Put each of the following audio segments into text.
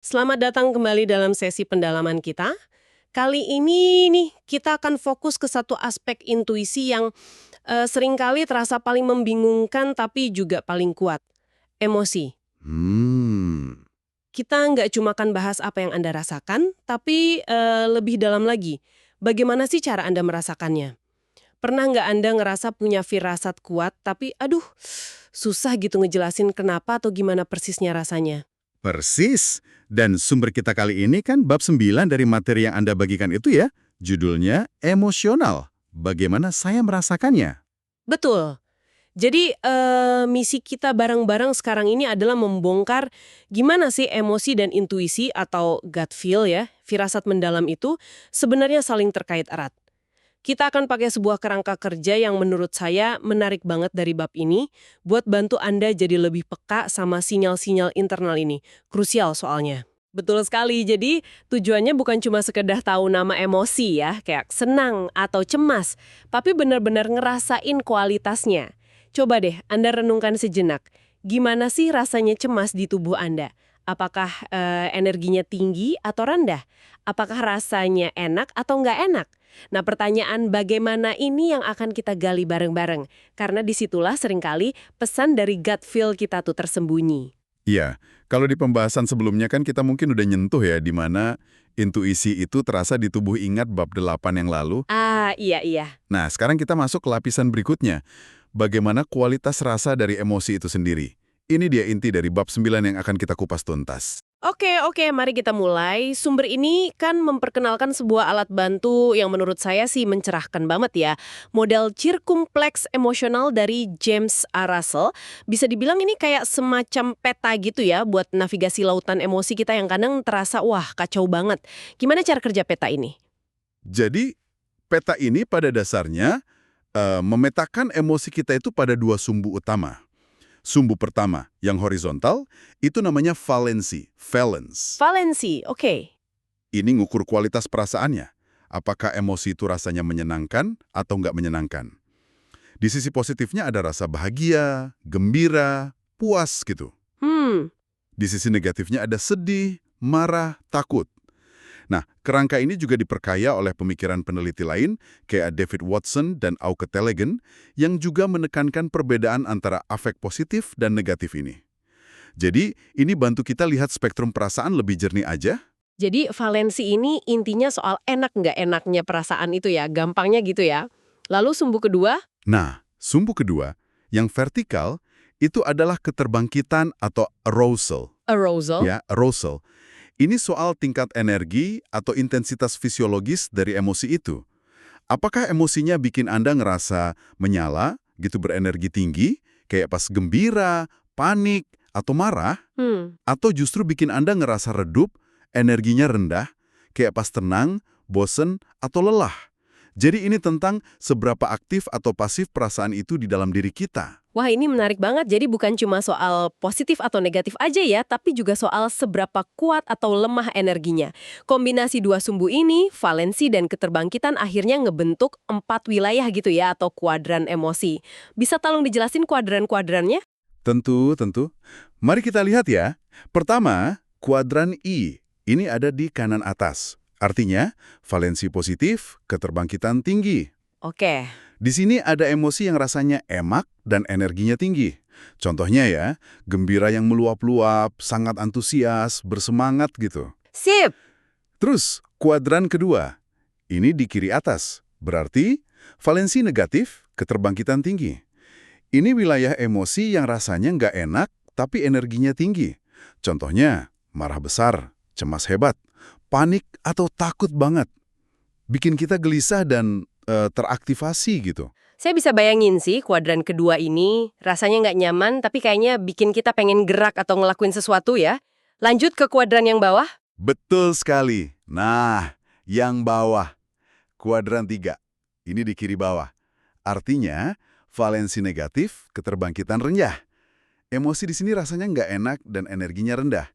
Selamat datang kembali dalam sesi pendalaman kita. Kali ini nih kita akan fokus ke satu aspek intuisi yang seringkali terasa paling membingungkan tapi juga paling kuat, emosi. Hmm, Kita nggak cuma akan bahas apa yang Anda rasakan, tapi lebih dalam lagi, bagaimana sih cara Anda merasakannya? Pernah nggak Anda ngerasa punya firasat kuat, tapi aduh, susah gitu ngejelasin kenapa atau gimana persisnya rasanya? persis. Dan sumber kita kali ini kan bab 9 dari materi yang Anda bagikan itu ya. Judulnya emosional. Bagaimana saya merasakannya? Betul. Jadi, misi kita bareng-bareng sekarang ini adalah membongkar gimana sih emosi dan intuisi atau gut feel ya, firasat mendalam itu sebenarnya saling terkait erat. Kita akan pakai sebuah kerangka kerja yang menurut saya menarik banget dari bab ini buat bantu Anda jadi lebih peka sama sinyal-sinyal internal ini. Krusial soalnya. Betul sekali. Jadi, tujuannya bukan cuma sekedar tahu nama emosi ya, kayak senang atau cemas, tapi benar-benar ngerasain kualitasnya. Coba deh Anda renungkan sejenak. Gimana sih rasanya cemas di tubuh Anda? Apakah energinya tinggi atau rendah? Apakah rasanya enak atau nggak enak? Nah, pertanyaan bagaimana ini yang akan kita gali bareng-bareng. Karena disitulah seringkali pesan dari gut feel kita tuh tersembunyi. Iya, kalau di pembahasan sebelumnya kan kita mungkin udah nyentuh ya di mana intuisi itu terasa di tubuh ingat bab 8 yang lalu. Ah, iya, iya. Nah, sekarang kita masuk ke lapisan berikutnya. Bagaimana kualitas rasa dari emosi itu sendiri? Ini dia inti dari bab 9 yang akan kita kupas tuntas. Oke, mari kita mulai. Sumber ini kan memperkenalkan sebuah alat bantu yang menurut saya sih mencerahkan banget ya. Model circumflex emosional dari James A. Russell. Bisa dibilang ini kayak semacam peta gitu ya buat navigasi lautan emosi kita yang kadang terasa wah kacau banget. Gimana cara kerja peta ini? Jadi, peta ini pada dasarnya memetakan emosi kita itu pada dua sumbu utama. Sumbu pertama, yang horizontal, itu namanya valensi, valence. Valensi, oke. Ini ngukur kualitas perasaannya. Apakah emosi itu rasanya menyenangkan atau nggak menyenangkan. Di sisi positifnya ada rasa bahagia, gembira, puas gitu. Hmm, Di sisi negatifnya ada sedih, marah, takut. Nah, kerangka ini juga diperkaya oleh pemikiran peneliti lain, kayak David Watson dan Auke Tellegen, yang juga menekankan perbedaan antara afek positif dan negatif ini. Jadi, ini bantu kita lihat spektrum perasaan lebih jernih aja. jadi valensi ini intinya soal enak nggak enaknya perasaan itu ya, gampangnya gitu ya. Lalu sumbu kedua, Nah, sumbu kedua, yang vertikal, itu adalah keterbangkitan atau arousal. arousal. Ya, arousal. Ini soal tingkat energi atau intensitas fisiologis dari emosi itu. Apakah emosinya bikin Anda ngerasa menyala, gitu berenergi tinggi, kayak pas gembira, panik, atau marah? Hmm. Atau justru bikin Anda ngerasa redup, energinya rendah, kayak pas tenang, bosen, atau lelah? Jadi ini tentang seberapa aktif atau pasif perasaan itu di dalam diri kita. Wah, ini menarik banget. Jadi bukan cuma soal positif atau negatif aja ya, tapi juga soal seberapa kuat atau lemah energinya. Kombinasi dua sumbu ini, valensi dan keterbangkitan akhirnya ngebentuk 4 wilayah gitu ya, atau kuadran emosi. Bisa tolong dijelasin kuadran-kuadrannya? Tentu, tentu. Mari kita lihat ya. Pertama, kuadran I. Ini ada di kanan atas. Artinya, valensi positif, keterbangkitan tinggi. Oke. Di sini ada emosi yang rasanya emak dan energinya tinggi. Contohnya ya, gembira yang meluap-luap, sangat antusias, bersemangat gitu. Sip! Terus, kuadran kedua. Ini di kiri atas. Berarti, valensi negatif, keterbangkitan tinggi. Ini wilayah emosi yang rasanya nggak enak, tapi energinya tinggi. Contohnya, marah besar, cemas hebat, panik atau takut banget. Bikin kita gelisah dan teraktivasi gitu. Saya bisa bayangin sih kuadran kedua ini rasanya nggak nyaman tapi kayaknya bikin kita pengen gerak atau ngelakuin sesuatu ya. Lanjut ke kuadran yang bawah. Betul sekali. Nah, yang bawah, kuadran 3. Ini di kiri bawah. Artinya, valensi negatif, keterbangkitan rendah. Emosi di sini rasanya nggak enak dan energinya rendah.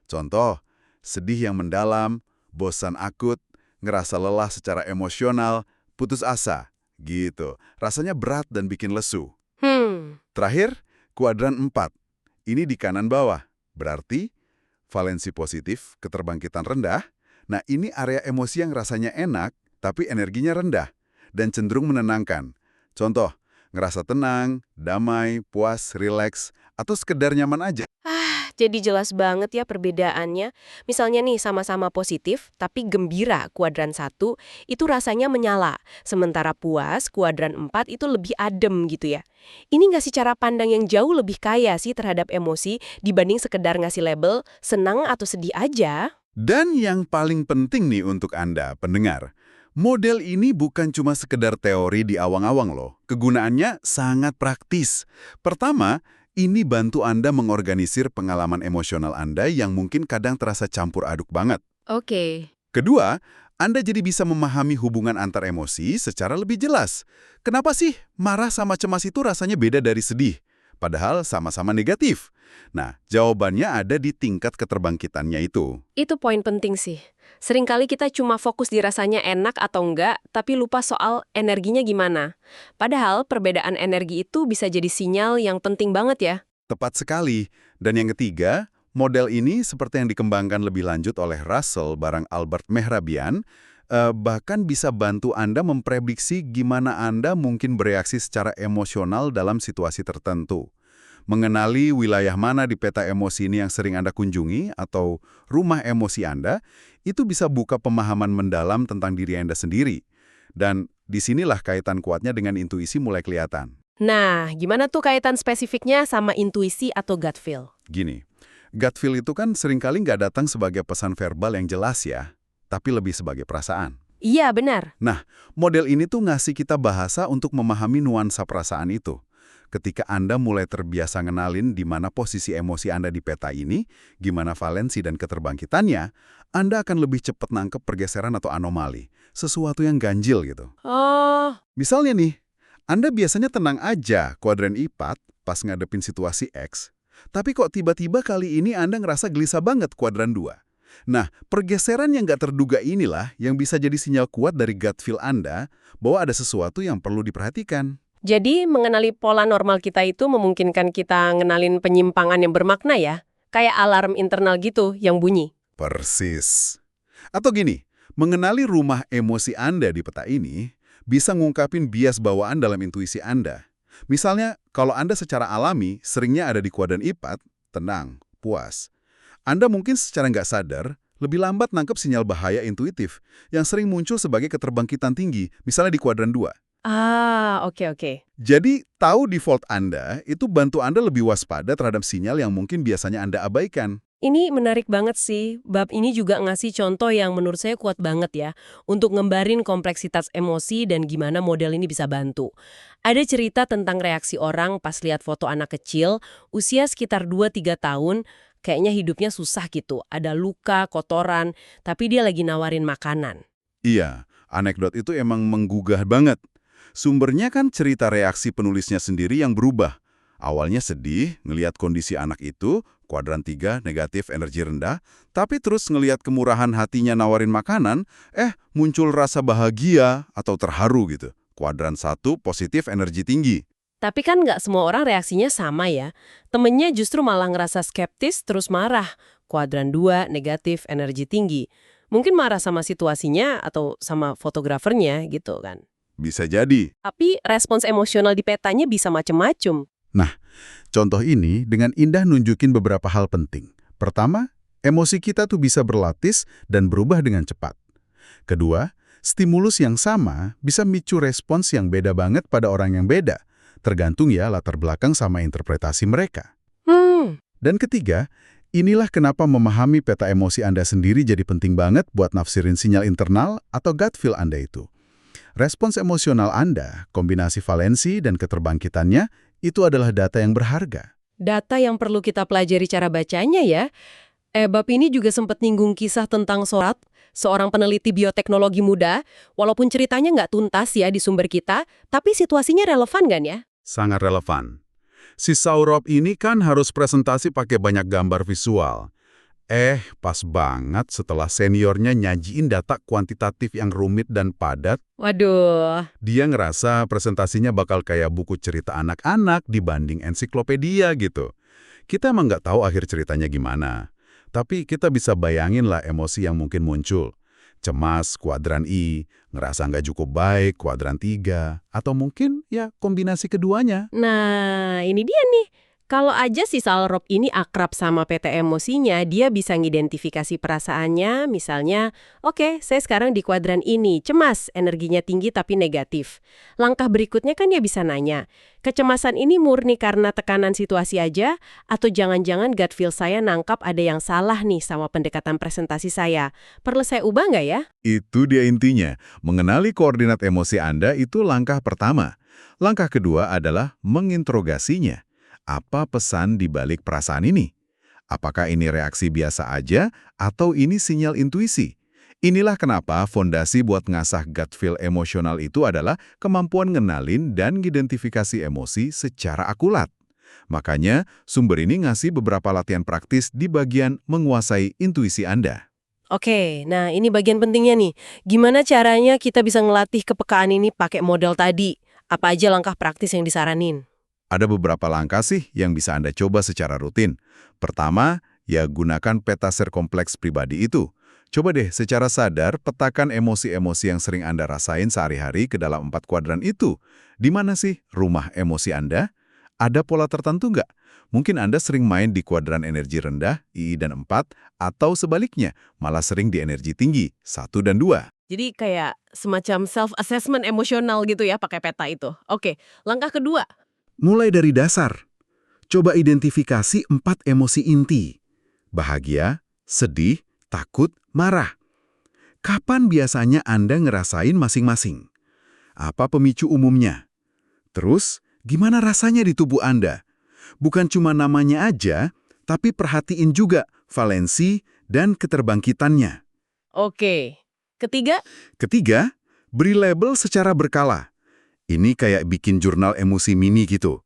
Contoh, sedih yang mendalam, bosan akut, ngerasa lelah secara emosional, putus asa, gitu. Rasanya berat dan bikin lesu. Hmm, Terakhir, kuadran 4. Ini di kanan bawah. Berarti, Valensi positif, keterbangkitan rendah. Nah, ini area emosi yang rasanya enak, tapi energinya rendah dan cenderung menenangkan. Contoh, ngerasa tenang, damai, puas, rileks, atau sekedar nyaman aja. Jadi jelas banget ya perbedaannya. Misalnya nih sama-sama positif, tapi gembira kuadran 1 itu rasanya menyala. Sementara puas kuadran 4 itu lebih adem gitu ya. Ini nggak sih cara pandang yang jauh lebih kaya sih terhadap emosi dibanding sekedar ngasih label senang atau sedih aja? Dan yang paling penting nih untuk Anda, pendengar, model ini bukan cuma sekedar teori di awang-awang loh. Kegunaannya sangat praktis. Pertama, ini bantu Anda mengorganisir pengalaman emosional Anda yang mungkin kadang terasa campur aduk banget. Oke. Kedua, Anda jadi bisa memahami hubungan antar emosi secara lebih jelas. Kenapa sih marah sama cemas itu rasanya beda dari sedih? Padahal sama-sama negatif. Nah, jawabannya ada di tingkat keterbangkitannya itu. Itu poin penting sih. Seringkali kita cuma fokus di rasanya enak atau enggak, tapi lupa soal energinya gimana. Padahal perbedaan energi itu bisa jadi sinyal yang penting banget ya. Tepat sekali. Dan yang ketiga, model ini seperti yang dikembangkan lebih lanjut oleh Russell bareng Albert Mehrabian, bahkan bisa bantu Anda memprediksi gimana Anda mungkin bereaksi secara emosional dalam situasi tertentu. Mengenali wilayah mana di peta emosi ini yang sering Anda kunjungi atau rumah emosi Anda, itu bisa buka pemahaman mendalam tentang diri Anda sendiri. Dan disinilah kaitan kuatnya dengan intuisi mulai kelihatan. Nah, gimana tuh kaitan spesifiknya sama intuisi atau gut feel? Gini, gut feel itu kan seringkali nggak datang sebagai pesan verbal yang jelas ya, tapi lebih sebagai perasaan. Iya, benar. Nah, model ini tuh ngasih kita bahasa untuk memahami nuansa perasaan itu. Ketika Anda mulai terbiasa ngenalin di mana posisi emosi Anda di peta ini, gimana valensi dan keterbangkitannya, Anda akan lebih cepat nangkep pergeseran atau anomali, sesuatu yang ganjil gitu. Oh, Misalnya nih, Anda biasanya tenang aja kuadran I4 pas ngadepin situasi X, tapi kok tiba-tiba kali ini Anda ngerasa gelisah banget kuadran 2. Nah, pergeseran yang nggak terduga inilah yang bisa jadi sinyal kuat dari gut feel Anda bahwa ada sesuatu yang perlu diperhatikan. jadi mengenali pola normal kita itu memungkinkan kita ngenalin penyimpangan yang bermakna ya? Kayak alarm internal gitu yang bunyi. Persis. Atau gini, mengenali rumah emosi Anda di peta ini bisa ngungkapin bias bawaan dalam intuisi Anda. Misalnya, kalau Anda secara alami seringnya ada di kuadran I4, tenang, puas. Anda mungkin secara nggak sadar lebih lambat nangkep sinyal bahaya intuitif yang sering muncul sebagai keterbangkitan tinggi, misalnya di kuadran 2. Ah, oke. Jadi, tahu default Anda itu bantu Anda lebih waspada terhadap sinyal yang mungkin biasanya Anda abaikan. Ini menarik banget sih. Bab ini juga ngasih contoh yang menurut saya kuat banget ya, untuk ngembarin kompleksitas emosi dan gimana model ini bisa bantu. Ada cerita tentang reaksi orang pas lihat foto anak kecil, usia sekitar 2-3 tahun, kayaknya hidupnya susah gitu. Ada luka, kotoran, tapi dia lagi nawarin makanan. Iya, anekdot itu emang menggugah banget. Sumbernya kan cerita reaksi penulisnya sendiri yang berubah. Awalnya sedih ngelihat kondisi anak itu, kuadran 3 negatif energi rendah, tapi terus ngelihat kemurahan hatinya nawarin makanan, muncul rasa bahagia atau terharu gitu. Kuadran 1 positif energi tinggi. Tapi kan nggak semua orang reaksinya sama ya. Temennya justru malah ngerasa skeptis terus marah. Kuadran 2 negatif energi tinggi. Mungkin marah sama situasinya atau sama fotografernya gitu kan. Bisa jadi. Tapi respons emosional di petanya bisa macem-macem. Nah, contoh ini dengan indah nunjukin beberapa hal penting. Pertama, emosi kita tuh bisa berlapis dan berubah dengan cepat. Kedua, stimulus yang sama bisa micu respons yang beda banget pada orang yang beda, tergantung ya latar belakang sama interpretasi mereka. Dan ketiga, inilah kenapa memahami peta emosi Anda sendiri jadi penting banget buat nafsirin sinyal internal atau gut feel Anda itu. Respons emosional Anda, kombinasi valensi dan keterbangkitannya, itu adalah data yang berharga. Data yang perlu kita pelajari cara bacanya ya. Bab ini juga sempat nyinggung kisah tentang Sorat, seorang peneliti bioteknologi muda, walaupun ceritanya nggak tuntas ya di sumber kita, tapi situasinya relevan kan ya? Sangat relevan. Si Saurabh ini kan harus presentasi pakai banyak gambar visual. Pas banget setelah seniornya nyajiin data kuantitatif yang rumit dan padat, Waduh. dia ngerasa presentasinya bakal kayak buku cerita anak-anak dibanding ensiklopedia gitu. Kita emang nggak tahu akhir ceritanya gimana. Tapi kita bisa bayangin lah emosi yang mungkin muncul. Cemas, kuadran I, ngerasa nggak cukup baik, kuadran 3, atau mungkin ya kombinasi keduanya. Nah, ini dia nih. Kalau aja si Salrop ini akrab sama PT emosinya, dia bisa ngidentifikasi perasaannya, misalnya, oke, saya sekarang di kuadran ini, cemas, energinya tinggi tapi negatif. Langkah berikutnya kan dia bisa nanya, kecemasan ini murni karena tekanan situasi aja, atau jangan-jangan gut feel saya nangkap ada yang salah nih sama pendekatan presentasi saya. Perlu saya ubah nggak ya? Itu dia intinya. Mengenali koordinat emosi Anda itu langkah pertama. Langkah kedua adalah menginterogasinya. Apa pesan di balik perasaan ini? Apakah ini reaksi biasa aja atau ini sinyal intuisi? Inilah kenapa fondasi buat ngasah gut feel emosional itu adalah kemampuan ngenalin dan ngidentifikasi emosi secara akurat. Makanya, sumber ini ngasih beberapa latihan praktis di bagian menguasai intuisi Anda. Oke, nah ini bagian pentingnya nih. Gimana caranya kita bisa ngelatih kepekaan ini pakai model tadi? Apa aja langkah praktis yang disaranin? Ada beberapa langkah sih yang bisa Anda coba secara rutin. Pertama, ya gunakan peta ser kompleks pribadi itu. Coba deh secara sadar petakan emosi-emosi yang sering Anda rasain sehari-hari ke dalam 4 kuadran itu. Di mana sih rumah emosi Anda? Ada pola tertentu nggak? Mungkin Anda sering main di kuadran energi rendah, II dan 4, atau sebaliknya, malah sering di energi tinggi, 1 dan 2. Jadi kayak semacam self-assessment emosional gitu ya pakai peta itu. Oke, langkah kedua. Mulai dari dasar. Coba identifikasi 4 emosi inti. Bahagia, sedih, takut, marah. Kapan biasanya Anda ngerasain masing-masing? Apa pemicu umumnya? Terus, gimana rasanya di tubuh Anda? Bukan cuma namanya aja, tapi perhatiin juga valensi dan keterbangkitannya. Oke. Ketiga, Ketiga, beri label secara berkala. Ini kayak bikin jurnal emosi mini gitu.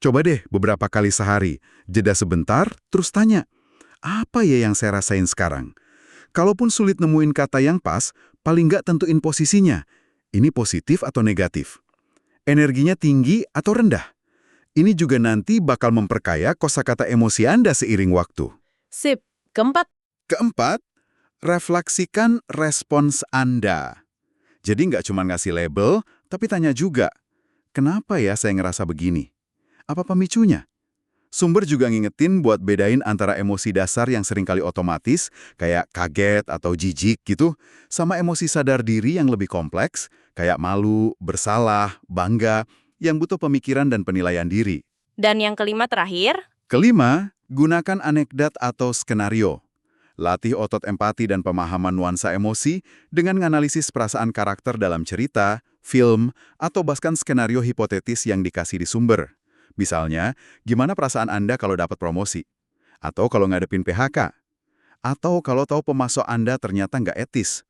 Coba deh beberapa kali sehari, jeda sebentar, terus tanya, apa ya yang saya rasain sekarang? Kalaupun sulit nemuin kata yang pas, paling nggak tentuin posisinya. Ini positif atau negatif? Energinya tinggi atau rendah? Ini juga nanti bakal memperkaya kosakata emosi Anda seiring waktu. sip. Keempat, Keempat, refleksikan respons Anda. Jadi nggak cuma ngasih label, tapi tanya juga, kenapa ya saya ngerasa begini? Apa pemicunya? Sumber juga ngingetin buat bedain antara emosi dasar yang seringkali otomatis, kayak kaget atau jijik gitu, sama emosi sadar diri yang lebih kompleks, kayak malu, bersalah, bangga, yang butuh pemikiran dan penilaian diri. Dan yang kelima terakhir, Kelima, gunakan anekdot atau skenario. Latih otot empati dan pemahaman nuansa emosi dengan menganalisis perasaan karakter dalam cerita, film, atau bahkan skenario hipotetis yang dikasih di sumber. Misalnya, gimana perasaan Anda kalau dapat promosi? Atau kalau ngadepin PHK? Atau kalau tahu pemasok Anda ternyata nggak etis?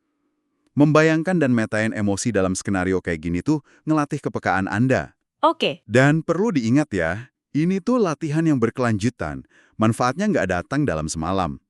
Membayangkan dan metain emosi dalam skenario kayak gini tuh ngelatih kepekaan Anda. oke. Dan perlu diingat ya, ini tuh latihan yang berkelanjutan. Manfaatnya nggak datang dalam semalam.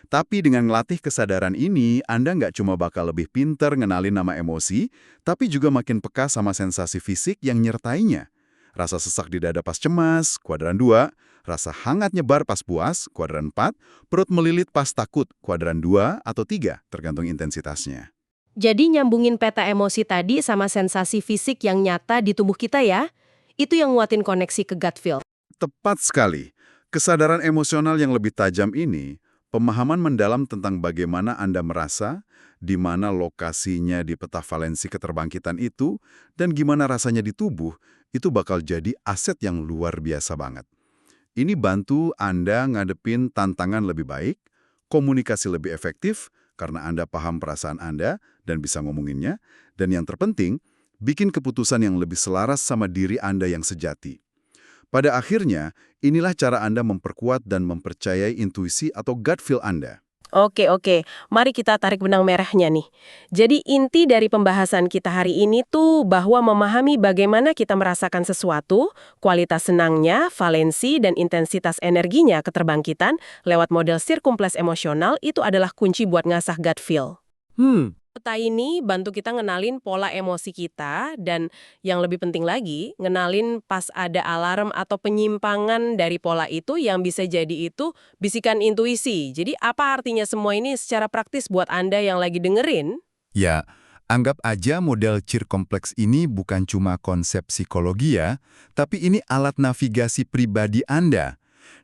Tapi dengan ngelatih kesadaran ini, Anda nggak cuma bakal lebih pinter ngenalin nama emosi, tapi juga makin peka sama sensasi fisik yang nyertainya. Rasa sesak di dada pas cemas, kuadran 2, rasa hangat nyebar pas puas, kuadran 4, perut melilit pas takut, kuadran 2 atau 3, tergantung intensitasnya. jadi nyambungin peta emosi tadi sama sensasi fisik yang nyata di tubuh kita ya. Itu yang nguatin koneksi ke gut feel. Tepat sekali. Kesadaran emosional yang lebih tajam ini, pemahaman mendalam tentang bagaimana Anda merasa, di mana lokasinya di peta valensi keterbangkitan itu, dan gimana rasanya di tubuh, itu bakal jadi aset yang luar biasa banget. Ini bantu Anda ngadepin tantangan lebih baik, komunikasi lebih efektif, karena Anda paham perasaan Anda dan bisa ngomonginnya, dan yang terpenting, bikin keputusan yang lebih selaras sama diri Anda yang sejati. Pada akhirnya, inilah cara Anda memperkuat dan mempercayai intuisi atau gut feel Anda. Oke. Mari kita tarik benang merahnya nih. Jadi inti dari pembahasan kita hari ini tuh bahwa memahami bagaimana kita merasakan sesuatu, kualitas senangnya, valensi, dan intensitas energinya keterbangkitan lewat model sirkumples emosional itu adalah kunci buat ngasah gut feel. Peta ini bantu kita ngenalin pola emosi kita dan yang lebih penting lagi, ngenalin pas ada alarm atau penyimpangan dari pola itu yang bisa jadi itu bisikan intuisi. Jadi apa artinya semua ini secara praktis buat Anda yang lagi dengerin? Ya, anggap aja model CIR kompleks ini bukan cuma konsep psikologi ya, tapi ini alat navigasi pribadi Anda.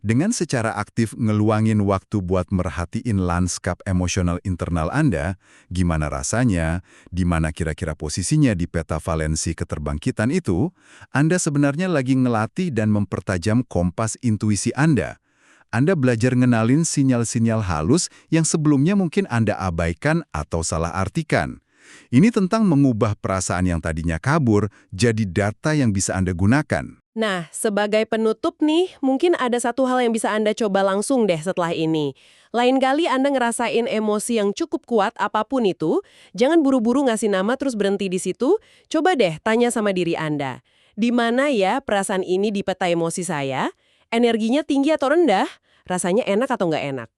Dengan secara aktif ngeluangin waktu buat merhatiin lanskap emosional internal Anda, gimana rasanya, di mana kira-kira posisinya di peta valensi keterbangkitan itu, Anda sebenarnya lagi ngelatih dan mempertajam kompas intuisi Anda. Anda belajar ngenalin sinyal-sinyal halus yang sebelumnya mungkin Anda abaikan atau salah artikan. Ini tentang mengubah perasaan yang tadinya kabur jadi data yang bisa Anda gunakan. Nah, sebagai penutup nih, mungkin ada satu hal yang bisa Anda coba langsung deh setelah ini. Lain kali Anda ngerasain emosi yang cukup kuat apapun itu, jangan buru-buru ngasih nama terus berhenti di situ. Coba deh tanya sama diri Anda. Di mana ya perasaan ini di peta emosi saya? Energinya tinggi atau rendah? Rasanya enak atau nggak enak?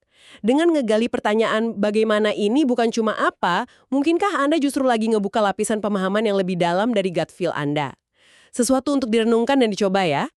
Dengan ngegali pertanyaan bagaimana ini bukan cuma apa, mungkinkah Anda justru lagi ngebuka lapisan pemahaman yang lebih dalam dari gut feel Anda? Sesuatu untuk direnungkan dan dicoba ya.